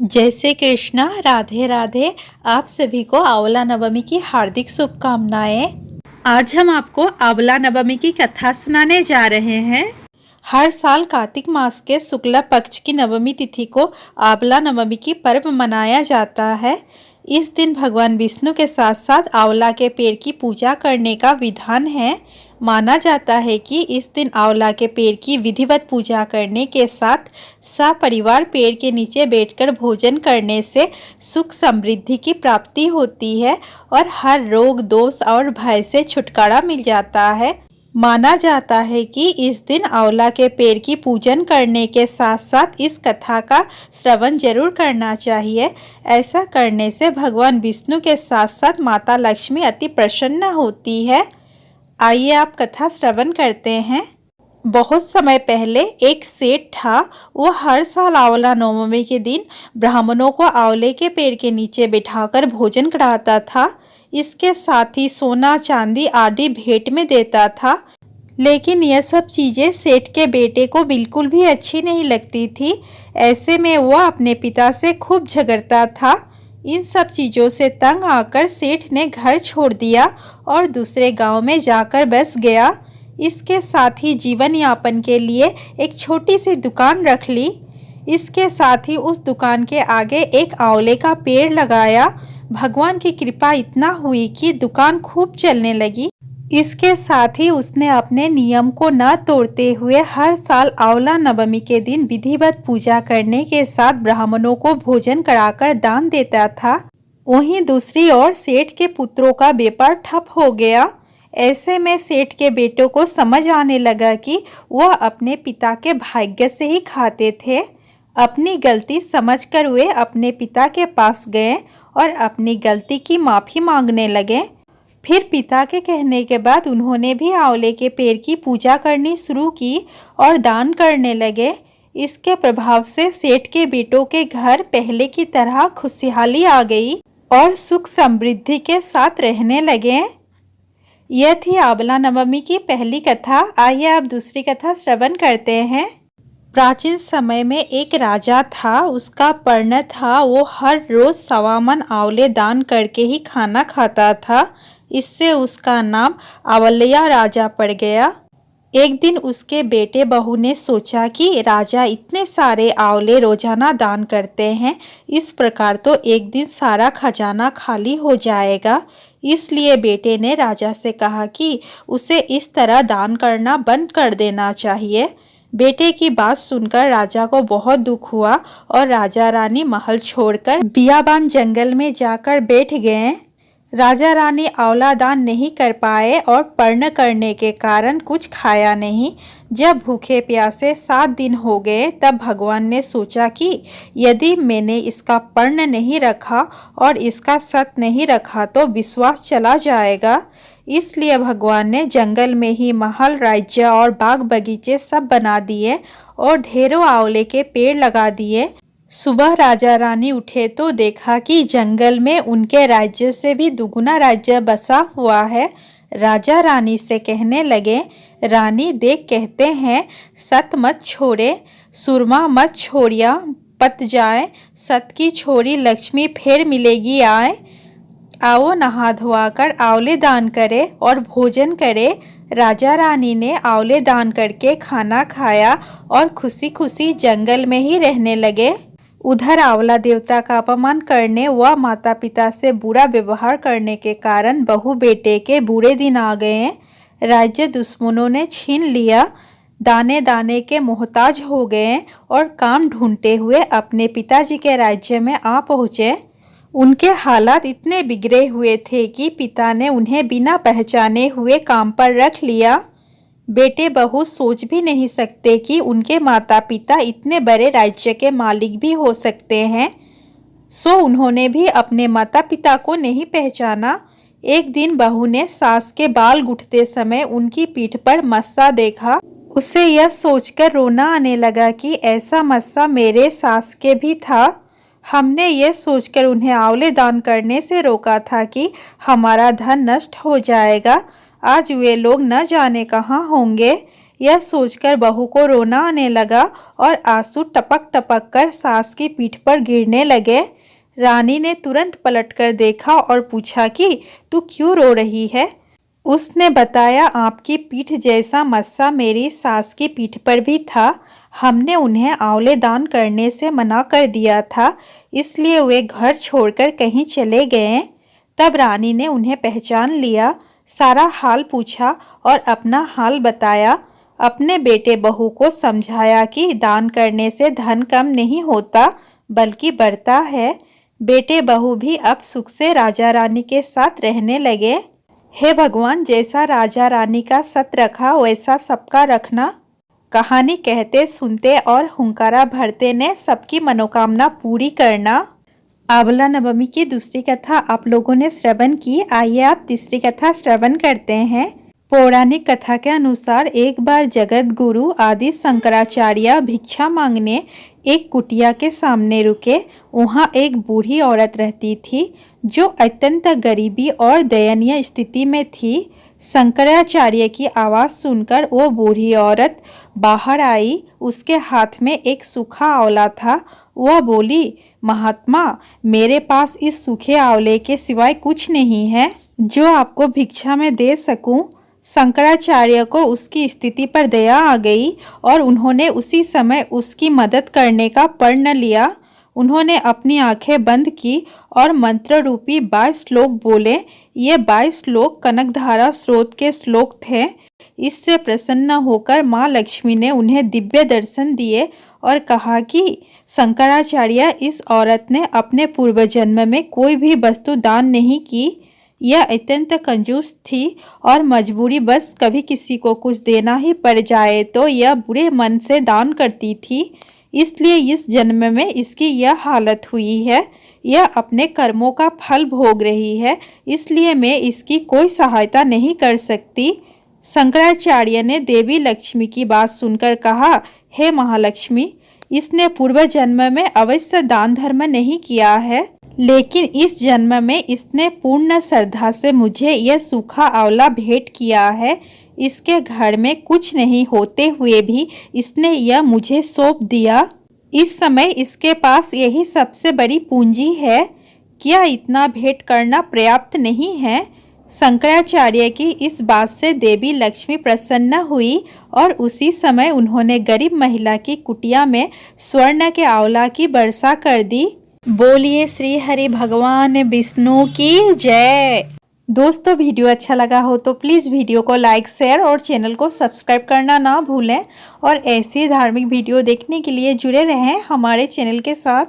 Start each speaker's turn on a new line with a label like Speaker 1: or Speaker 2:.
Speaker 1: जय श्री कृष्णा। राधे राधे। आप सभी को आंवला नवमी की हार्दिक शुभकामनाएं। आज हम आपको आंवला नवमी की कथा सुनाने जा रहे हैं। हर साल कार्तिक मास के शुक्ल पक्ष की नवमी तिथि को आंवला नवमी की पर्व मनाया जाता है। इस दिन भगवान विष्णु के साथ साथ आंवला के पेड़ की पूजा करने का विधान है। माना जाता है कि इस दिन आंवला के पेड़ की विधिवत पूजा करने के साथ सपरिवार पेड़ के नीचे बैठकर भोजन करने से सुख समृद्धि की प्राप्ति होती है और हर रोग दोष और भय से छुटकारा मिल जाता है। माना जाता है कि इस दिन आंवला के पेड़ की पूजन करने के साथ साथ इस कथा का श्रवण जरूर करना चाहिए। ऐसा करने से भगवान विष्णु के साथ साथ माता लक्ष्मी अति प्रसन्न होती है। आइए आप कथा श्रवण करते हैं। बहुत समय पहले एक सेठ था। वो हर साल आंवला नवमी के दिन ब्राह्मणों को आंवले के पेड़ के नीचे बिठाकर भोजन कराता था। इसके साथ ही सोना चांदी आदि भेंट में देता था। लेकिन यह सब चीजें सेठ के बेटे को बिल्कुल भी अच्छी नहीं लगती थी। ऐसे में वह अपने पिता से खूब झगड़ता था। इन सब चीज़ों से तंग आकर सेठ ने घर छोड़ दिया और दूसरे गांव में जाकर बस गया। इसके साथ ही जीवन यापन के लिए एक छोटी सी दुकान रख ली। इसके साथ ही उस दुकान के आगे एक आंवले का पेड़ लगाया। भगवान की कृपा इतना हुई कि दुकान खूब चलने लगी। इसके साथ ही उसने अपने नियम को न तोड़ते हुए हर साल आंवला नवमी के दिन विधिवत पूजा करने के साथ ब्राह्मणों को भोजन कराकर दान देता था। वहीं दूसरी ओर सेठ के पुत्रों का व्यापार ठप हो गया। ऐसे में सेठ के बेटों को समझ आने लगा कि वह अपने पिता के भाग्य से ही खाते थे। अपनी गलती समझकर वे अपने पिता के पास गए और अपनी गलती की माफ़ी मांगने लगे। फिर पिता के कहने के बाद उन्होंने भी आंवले के पेड़ की पूजा करनी शुरू की और दान करने लगे। इसके प्रभाव से सेठ के बेटों के घर पहले की तरह खुशहाली आ गई और सुख समृद्धि के साथ रहने लगे। यह थी आंवला नवमी की पहली कथा। आइए आप दूसरी कथा श्रवण करते हैं। प्राचीन समय में एक राजा था। उसका पर्ण था। वो हर रोज 1.25 मन आंवले दान करके ही खाना खाता था। इससे उसका नाम आंवलिया राजा पड़ गया। एक दिन उसके बेटे बहू ने सोचा कि राजा इतने सारे आंवले रोजाना दान करते हैं, इस प्रकार तो एक दिन सारा खजाना खाली हो जाएगा। इसलिए बेटे ने राजा से कहा कि उसे इस तरह दान करना बंद कर देना चाहिए। बेटे की बात सुनकर राजा को बहुत दुख हुआ और राजा रानी महल छोड़कर बियाबान जंगल में जाकर बैठ गए। राजा रानी आंवला दान नहीं कर पाए और पर्ण करने के कारण कुछ खाया नहीं। जब भूखे प्यासे 7 दिन हो गए तब भगवान ने सोचा कि यदि मैंने इसका पर्ण नहीं रखा और इसका सत नहीं रखा तो विश्वास चला जाएगा। इसलिए भगवान ने जंगल में ही महल, राज्य और बाग बगीचे सब बना दिए और ढेरों आंवले के पेड़ लगा दिए। सुबह राजा रानी उठे तो देखा कि जंगल में उनके राज्य से भी दुगुना राज्य बसा हुआ है। राजा रानी से कहने लगे, रानी देख, कहते हैं सत मत छोड़े, सुरमा मत छोड़िया पत जाए, सत की छोड़ी लक्ष्मी फिर मिलेगी आए। आओ नहा धोआ कर आंवले दान करे और भोजन करे। राजा रानी ने आंवले दान करके खाना खाया और खुशी खुशी जंगल में ही रहने लगे। उधर आंवला देवता का अपमान करने व माता पिता से बुरा व्यवहार करने के कारण बहू बेटे के बुरे दिन आ गए। राज्य दुश्मनों ने छीन लिया। दाने दाने के मोहताज हो गए और काम ढूंढते हुए अपने पिताजी के राज्य में आ पहुँचे। उनके हालात इतने बिगड़े हुए थे कि पिता ने उन्हें बिना पहचाने हुए काम पर रख लिया। बेटे बहू सोच भी नहीं सकते कि उनके माता पिता इतने बड़े राज्य के मालिक भी हो सकते हैं। सो उन्होंने भी अपने माता पिता को नहीं पहचाना। एक दिन बहू ने सास के बाल गुथते समय उनकी पीठ पर मस्सा देखा। उसे यह सोचकर रोना आने लगा कि ऐसा मस्सा मेरे सास के भी था। हमने यह सोचकर उन्हें आंवले दान करने से रोका था कि हमारा धन नष्ट हो जाएगा। आज वे लोग न जाने कहाँ होंगे। यह सोचकर बहू को रोना आने लगा और आंसू टपक टपक कर सास की पीठ पर गिरने लगे। रानी ने तुरंत पलटकर देखा और पूछा कि तू क्यों रो रही है। उसने बताया, आपकी पीठ जैसा मस्सा मेरी सास की पीठ पर भी था। हमने उन्हें आंवले दान करने से मना कर दिया था, इसलिए वे घर छोड़कर कहीं चले गए। तब रानी ने उन्हें पहचान लिया, सारा हाल पूछा और अपना हाल बताया। अपने बेटे बहू को समझाया कि दान करने से धन कम नहीं होता बल्कि बढ़ता है। बेटे बहू भी अब सुख से राजा रानी के साथ रहने लगे। हे भगवान, जैसा राजा रानी का सत रखा वैसा सबका रखना। कहानी कहते सुनते और हुंकारा भरते ने सबकी मनोकामना पूरी करना। आंवला नवमी की दूसरी कथा आप लोगों ने श्रवण की। आइए आप तीसरी कथा श्रवण करते हैं। पौराणिक कथा के अनुसार एक बार जगत गुरु आदि शंकराचार्य भिक्षा मांगने एक कुटिया के सामने रुके। वहाँ एक बूढ़ी औरत रहती थी जो अत्यंत गरीबी और दयनीय स्थिति में थी। शंकराचार्य की आवाज़ सुनकर वो बूढ़ी औरत बाहर आई। उसके हाथ में एक सूखा आंवला था। वह बोली, महात्मा, मेरे पास इस सूखे आंवले के सिवाय कुछ नहीं है जो आपको भिक्षा में दे सकूं। शंकराचार्य को उसकी स्थिति पर दया आ गई और उन्होंने उसी समय उसकी मदद करने का प्रण लिया। उन्होंने अपनी आंखें बंद की और मंत्र रूपी 22 श्लोक बोले। ये 22 श्लोक कनकधारा स्रोत के श्लोक थे। इससे प्रसन्न होकर माँ लक्ष्मी ने उन्हें दिव्य दर्शन दिए और कहा कि शंकराचार्य, इस औरत ने अपने पूर्व जन्म में कोई भी वस्तु दान नहीं की। यह अत्यंत कंजूस थी और मजबूरी बस कभी किसी को कुछ देना ही पड़ जाए तो यह बुरे मन से दान करती थी। इसलिए इस जन्म में इसकी यह हालत हुई है। यह अपने कर्मों का फल भोग रही है, इसलिए मैं इसकी कोई सहायता नहीं कर सकती। शंकराचार्य ने देवी लक्ष्मी की बात सुनकर कहा, हे महालक्ष्मी, इसने पूर्व जन्म में अवश्य दान धर्म नहीं किया है, लेकिन इस जन्म में इसने पूर्ण श्रद्धा से मुझे यह सूखा आंवला भेंट किया है। इसके घर में कुछ नहीं होते हुए भी इसने यह मुझे सौंप दिया। इस समय इसके पास यही सबसे बड़ी पूंजी है। क्या इतना भेंट करना पर्याप्त नहीं है? शंकराचार्य की इस बात से देवी लक्ष्मी प्रसन्न हुई और उसी समय उन्होंने गरीब महिला की कुटिया में स्वर्ण के आंवला की वर्षा कर दी। बोलिए श्री हरि भगवान विष्णु की जय। दोस्तों, वीडियो अच्छा लगा हो तो प्लीज़ वीडियो को लाइक, शेयर और चैनल को सब्सक्राइब करना ना भूलें और ऐसी धार्मिक वीडियो देखने के लिए जुड़े रहें हमारे चैनल के साथ।